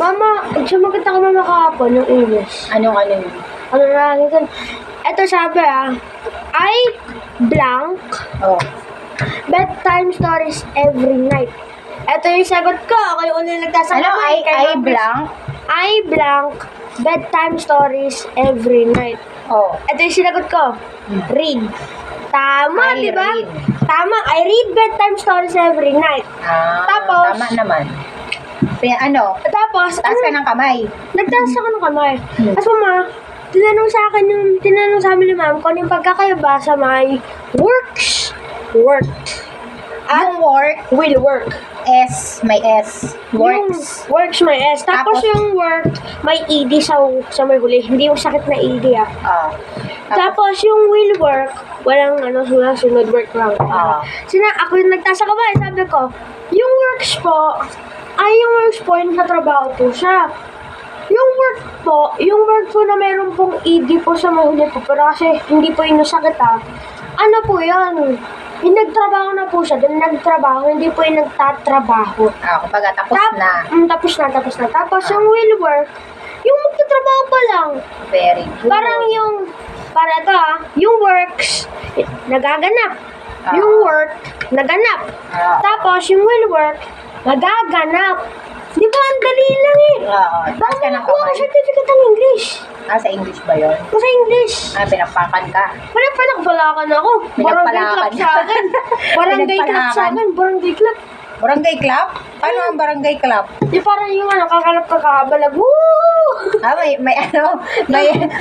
Mama, sumagot ako mama kahapon yung English. Anong ano yun? Ano na natin? Ito sabi I blank Oh. bedtime stories every night. Ito yung sagot ko. Ako yung unang nagtasang Ano? I blank? I blank bedtime stories every night. Oh. Ito yung sinagot ko. Read. Tama, I di ba? read. Tama. I read bedtime stories every night. Tapos, Tama naman. Tapos, Taas ka ng kamay. nagtaas ako ng kamay. Tapos mama, tinanong sa amin ni ma'am kung ano yung pagkakaiba sa may works, worked, Yung work, will work. may S. Works. Yung works may S. Tapos yung work, may ED sa may huli. Hindi yung sakit na ED Tapos yung will work, walang sunod work lang. Ako yung nagtaas sa kamay, sabi ko, yung works po, yung sa trabaho po siya. Yung work po na meron pong ED po sa mahuli po, pero kasi hindi po yun nasakit ano po yan? Yung nagtrabaho na po siya, dahil nagtrabaho, hindi po yung nagtatrabaho. Kapag tapos na. Tapos na. Tapos yung will work, yung magtatrabaho pa lang. Very good. Yung works, nagaganap. Yung work, naganap. Tapos yung will work, nagaganap. Di ba, ang dali lang Taas ka ng Baka kamay. certificate ng English. Sa English ba yun? Sa English. Pinagpakan ka. Pinagpalakan ako. Barangay club sa akin. Barangay club sa akin. Barangay club. Barangay club? Paano ang barangay club? Di parang yung kakalap ka kakabalag. Woo!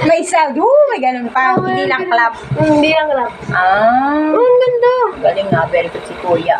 May sound. May ganun pa. Hindi lang club. Hindi lang club. Ang Ang ganda. galing na. Very good si Kuya.